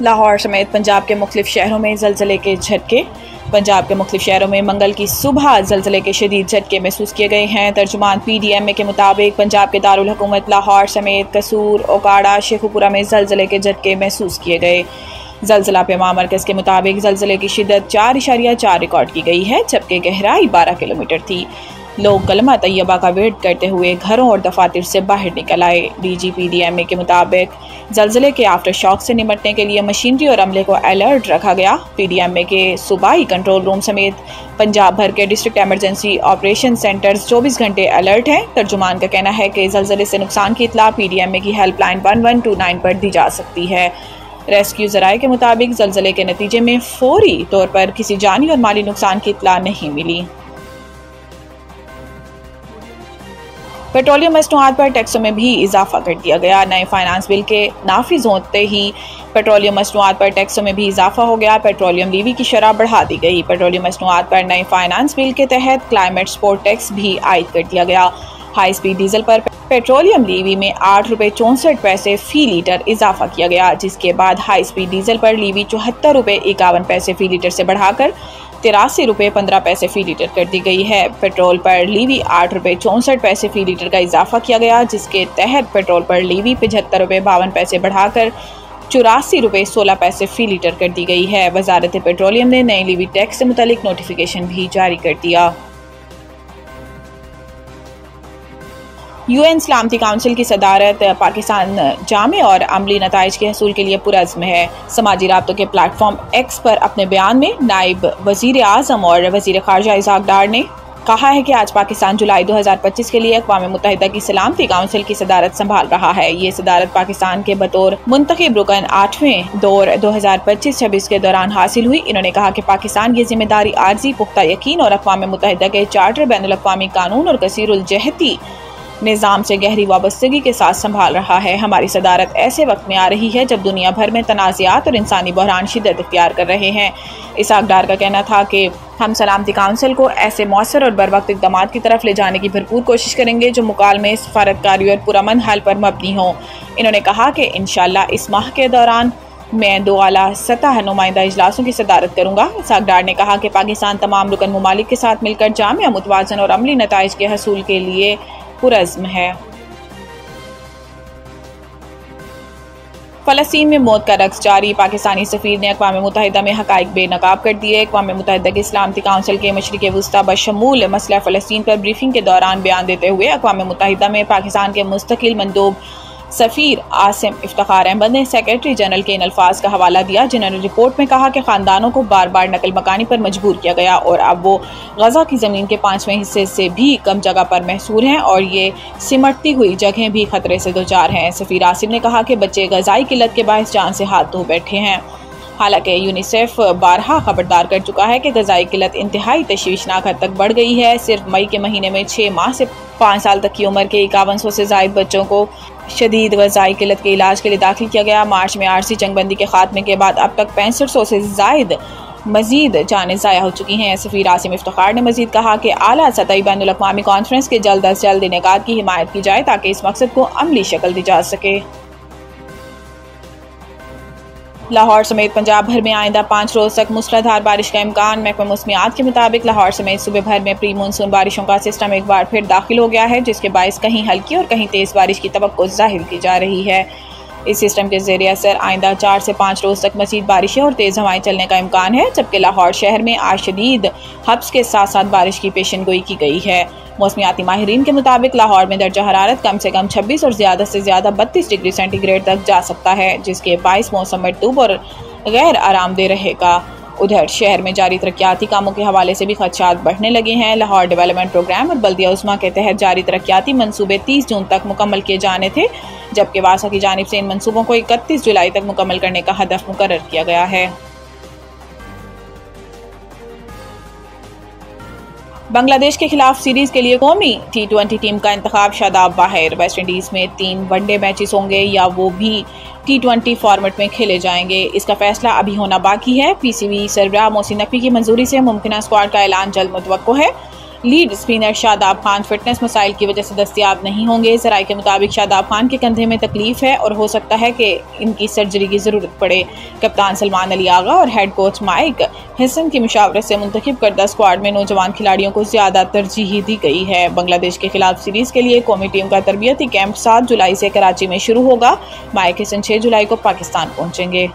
लाहौर समेत पंजाब के मुख्तलिफ शहरों में ज़लज़ले के झटके। पंजाब के मुख्तलिफ शहरों में मंगल की सुबह ज़लज़ले के शदीद झटके महसूस किए गए हैं। तर्जुमान PDMA के मुताबिक पंजाब के दारुल हुकूमत लाहौर समेत कसूर, ओकाड़ा, शेखुपुरा में ज़लज़ले के झटके महसूस किए गए। ज़लज़ला पेमा मरकज़ के मुताबिक ज़लज़ले की शिद्दत 4.4 रिकॉर्ड की गई है, जबकि गहराई 12 किलोमीटर थी। लोग कलमा तैयबा का वेट करते हुए घरों और दफातर से बाहर निकल आए। DG PDMA के मुताबिक ज़लज़ले के आफ्टर शॉक से निपटने के लिए मशीनरी और अमले को अलर्ट रखा गया। PDMA के सूबाई कंट्रोल रूम समेत पंजाब भर के डिस्ट्रिक्ट एमरजेंसी ऑपरेशन सेंटर्स 24 घंटे अलर्ट हैं। तर्जुमान का कहना है कि ज़लज़ले से नुकसान की इत्तला PDMA की हेल्पलाइन 1129 पर दी जा सकती है। रेस्क्यू ज़राए के मुताबिक ज़लज़ले के नतीजे में फौरी तौर पर किसी जानी और माली नुकसान की इत्तला नहीं मिली। पेट्रोलियम मसनूआत पर टैक्सों में भी इजाफा कर दिया गया। नए फाइनेंस बिल के नाफिज होते ही पेट्रोलियम मसनूआत पर टैक्सों में भी इजाफा हो गया। पेट्रोलियम लीवी की शरह बढ़ा दी गई। पेट्रोलियम मसनूआत पर नए फाइनेंस बिल के तहत क्लाइमेट सपोर्ट टैक्स भी आयद कर दिया गया। हाई स्पीड डीजल पर पेट्रोलियम लीवी में 8 रुपये 64 पैसे फ़ी लीटर इजाफा किया गया, जिसके बाद हाई स्पीड डीजल पर लीवी 74 रुपये 51 पैसे फ़ी लीटर से बढ़ाकर 83 रुपये 15 पैसे फ़ी लीटर कर दी गई है। पेट्रोल पर लीवी 8 रुपये 64 पैसे फ़ी लीटर का इजाफा किया गया, जिसके तहत पेट्रोल पर लीवी 75 रुपये 52 पैसे बढ़ाकर 84 रुपये 16 पैसे फ़ी लीटर कर दी गई है। वजारत पेट्रोलियम ने नई लीवी टैक्स से मुतालिक नोटिफिकेशन भी जारी कर दिया। UN सलामती काउंसिल की सदारत पाकिस्तान जामे और अमली नताइज के हसूल के लिए पुरज़्म है। समाजी राब्तों के प्लेटफॉर्म X पर अपने बयान में नायब वज़ीर आज़म और वज़ीर ख़ारजा इज़हाक डार ने कहा है कि आज पाकिस्तान जुलाई 2025 के लिए अक़वाम मुत्तहिदा की सलामती काउंसिल की सदारत संभाल रहा है। ये सदारत पाकिस्तान के बतौर मुंतखब रुकन 8वें दौर 2025-26 के दौरान हासिल हुई। इन्होंने कहा कि पाकिस्तान ये जिम्मेदारी आर्जी, पुख्ता यकीन और अक़वाम मुत्तहिदा के चार्टर, बैनुल अक़वामी कानून और कसीरुल जहती निज़ाम से गहरी वाबस्तगी के साथ संभाल रहा है। हमारी सदारत ऐसे वक्त में आ रही है जब दुनिया भर में तनाज़ात और इंसानी बहरान शिद्दत इख्तियार कर रहे हैं। इज़हाक डार का कहना था कि हम सलामती काउंसिल को ऐसे मौसर और बरवक्त इक़दामात की तरफ ले जाने की भरपूर कोशिश करेंगे जो मुकालमे, सफारतकारी और पुरअमन हल पर मबनी हों। इन्होंने कहा कि इंशाअल्लाह इस माह के दौरान मैं 2 आला सतह नुमाइंदा इजलासों की सदारत करूँगा। इज़हाक डार ने कहा कि पाकिस्तान तमाम रुकन ममालिक के साथ मिलकर जामिया, मुतवाज़न और अमली नताइज के हसूल के लिए पुरज़्म है। फ़लस्तीन में मौत का रक्स जारी। पाकिस्तानी सफ़ीर ने अक़वाम मुत्तहिदा में हक़ाइक़ बेनकाब कर दिए। अक़वाम मुत्तहिदा की सलामती काउंसिल के मशरिक़ वुस्ता बशमूल मसला फ़लस्तीन पर ब्रीफिंग के दौरान बयान देते हुए अक़वाम मुत्तहिदा में पाकिस्तान के मुस्तकिल मंदूब सफ़ीर आसिम इफ्तिखार अहमद ने सेक्रेटरी जनरल के इन अल्फाज का हवाला दिया, जिन्होंने रिपोर्ट में कहा कि ख़ानदानों को बार बार नकल मकानी पर मजबूर किया गया और अब वो गज़ा की ज़मीन के 5वें हिस्से से भी कम जगह पर महसूर हैं और ये सिमटती हुई जगहें भी खतरे से दो चार हैं। सफ़ीर आसिम ने कहा कि बच्चे ग़ज़ाई किल्लत के बायस जान से हाथ धो बैठे हैं। हालांकि यूनिसेफ बारहा खबरदार कर चुका है कि ग़ज़ाई किल्लत इंतहाई तशवीशनाक हद तक बढ़ गई है। सिर्फ मई के महीने में 6 माह से 5 साल तक की उम्र के 5100 से ज़ायद बच्चों को शदीद ग़ज़ाई किल्लत के इलाज के लिए दाखिल किया गया। मार्च में आरसी जंगबंदी के खात्मे के बाद अब तक 6500 से ज़ायद मज़ीद जानें ज़ाया हो चुकी हैं। सफ़ीर आसिम इफ्तिखार ने मज़ीद कहा कि आला सतही बैनुल अक़वामी कॉन्फ्रेंस के जल्द अज जल्द इनेकाद की हिमायत की जाए ताकि इस मकसद को अमली शक्ल दी जा सके। लाहौर समेत पंजाब भर में आइंदा 5 रोज़ तक मूसलाधार बारिश का इम्कान। महकमा मौसमियात के मुताबिक लाहौर समेत सूबे भर में प्री मानसून बारिशों का सिस्टम एक बार फिर दाखिल हो गया है, जिसके बायस कहीं हल्की और कहीं तेज़ बारिश की तवक्को ज़ाहिर की जा रही है। इस सिस्टम के ज़ेरे असर आइंदा 4 से 5 रोज़ तक मज़ीद बारिशें और तेज़ हवाएं चलने का इम्कान है, जबकि लाहौर शहर में आज शदीद हब्स के साथ साथ बारिश की पेशन गोई की गई है। मौसमियाती माहिरीन के मुताबिक लाहौर में दर्जा हरारत कम से कम 26 और ज़्यादा से ज़्यादा 32 डिग्री सेंटीग्रेड तक जा सकता है, जिसके बायस मौसम मरतूब और गैर आरामदेह रहेगा। उधर शहर में जारी तरक्याती कामों के हवाले से भी खदशात बढ़ने लगे हैं। लाहौर डेवलपमेंट प्रोग्राम और बल्दिया उस्मा के तहत जारी तरक्याती मंसूबे 30 जून तक मुकम्मल किए जाने थे, जबकि वासा की जानिब से इन मंसूबों को 31 जुलाई तक मुकम्मल करने का हदफ मुकर्रर किया गया है। बांग्लादेश के खिलाफ सीरीज के लिए कौमी T20 टीम का इंतखाब शादाब बाहर। वेस्ट इंडीज़ में 3 वनडे मैचेस होंगे या वो भी T20 फॉर्मेट में खेले जाएंगे, इसका फैसला अभी होना बाकी है। PCB सरबराह मोहसिन नकवी की मंजूरी से मुमकिन स्क्वाड का ऐलान जल्द मुतवक्को है। Lead spinner Shadab Khan fitness मसाइल की वजह से दस्तयाब नहीं होंगे। जराये के मुताबिक शादाब खान के कंधे में तकलीफ है और हो सकता है कि इनकी सर्जरी की जरूरत पड़े। कप्तान सलमान अली आगा और हेड कोच माइक हसन की मुशावरत से मुंतखब करदा स्क्वाड में नौजवान खिलाड़ियों को ज्यादा तरजीह दी गई है। बांग्लादेश के खिलाफ सीरीज के लिए कौमी टीम का तरबियती कैंप 7 जुलाई से कराची में शुरू होगा। माइक हसन 6 जुलाई को पाकिस्तान पहुंचेंगे।